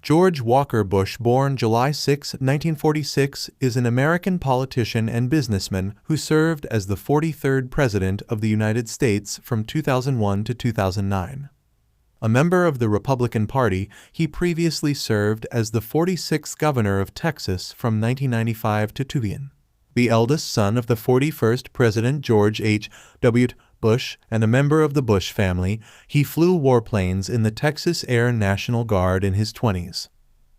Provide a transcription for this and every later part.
George Walker Bush, born July 6, 1946, is an American politician and businessman who served as the 43rd President of the United States from 2001 to 2009. A member of the Republican Party, he previously served as the 46th Governor of Texas from 1995 to 2000. The eldest son of the 41st President George H.W. Bush and a member of the Bush family, he flew warplanes in the Texas Air National Guard in his 20s.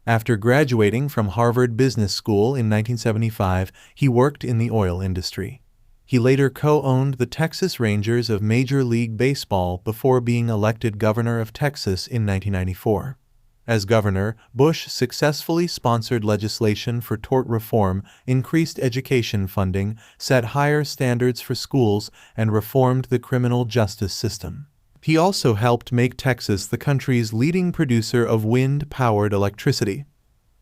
After graduating from Harvard Business School in 1975, he worked in the oil industry. He later co-owned the Texas Rangers of Major League Baseball before being elected governor of Texas in 1994. As governor, Bush successfully sponsored legislation for tort reform, increased education funding, set higher standards for schools, and reformed the criminal justice system. He also helped make Texas the country's leading producer of wind-powered electricity.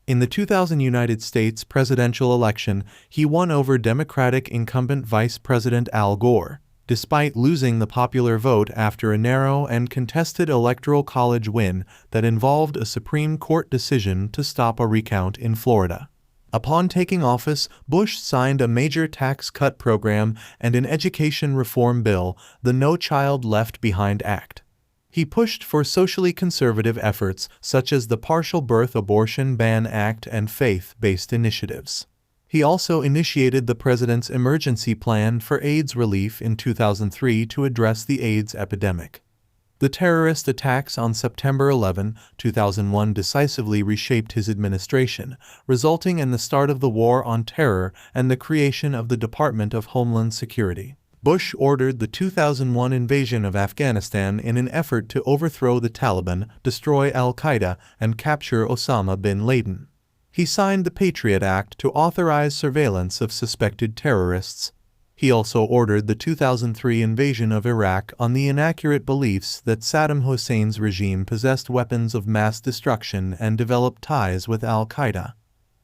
In the 2000 United States presidential election, he won over Democratic incumbent Vice President Al Gore, despite losing the popular vote after a narrow and contested electoral college win that involved a Supreme Court decision to stop a recount in Florida. Upon taking office, Bush signed a major tax cut program and an education reform bill, the No Child Left Behind Act. He pushed for socially conservative efforts such as the Partial Birth Abortion Ban Act and faith-based initiatives. He also initiated the President's Emergency Plan for AIDS Relief in 2003 to address the AIDS epidemic. The terrorist attacks on September 11, 2001 decisively reshaped his administration, resulting in the start of the War on Terror and the creation of the Department of Homeland Security. Bush ordered the 2001 invasion of Afghanistan in an effort to overthrow the Taliban, destroy al-Qaeda, and capture Osama bin Laden. He signed the Patriot Act to authorize surveillance of suspected terrorists. He also ordered the 2003 invasion of Iraq on the inaccurate beliefs that Saddam Hussein's regime possessed weapons of mass destruction and developed ties with al-Qaeda.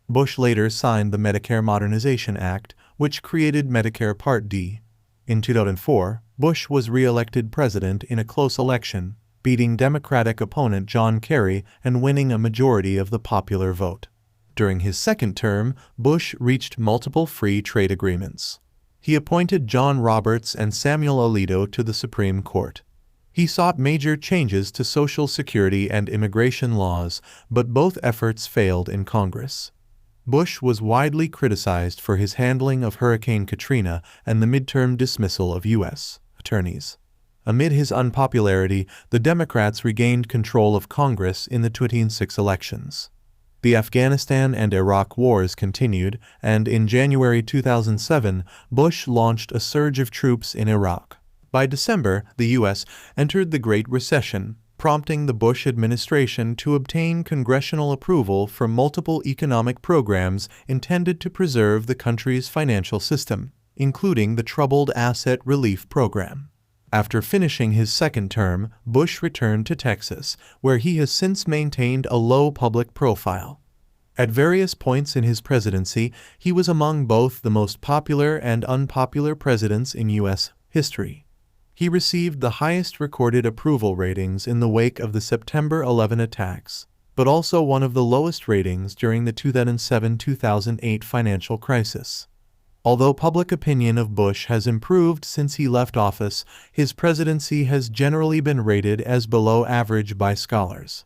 Bush later signed the Medicare Modernization Act, which created Medicare Part D. In 2004, Bush was re-elected president in a close election, beating Democratic opponent John Kerry and winning a majority of the popular vote. During his second term, Bush reached multiple free trade agreements. He appointed John Roberts and Samuel Alito to the Supreme Court. He sought major changes to Social Security and immigration laws, but both efforts failed in Congress. Bush was widely criticized for his handling of Hurricane Katrina and the midterm dismissal of U.S. attorneys. Amid his unpopularity, the Democrats regained control of Congress in the 2006 elections. The Afghanistan and Iraq wars continued, and in January 2007, Bush launched a surge of troops in Iraq. By December, the U.S. entered the Great Recession, prompting the Bush administration to obtain congressional approval for multiple economic programs intended to preserve the country's financial system, including the Troubled Asset Relief Program. After finishing his second term, Bush returned to Texas, where he has since maintained a low public profile. At various points in his presidency, he was among both the most popular and unpopular presidents in U.S. history. He received the highest recorded approval ratings in the wake of the September 11 attacks, but also one of the lowest ratings during the 2007-2008 financial crisis. Although public opinion of Bush has improved since he left office, his presidency has generally been rated as below average by scholars.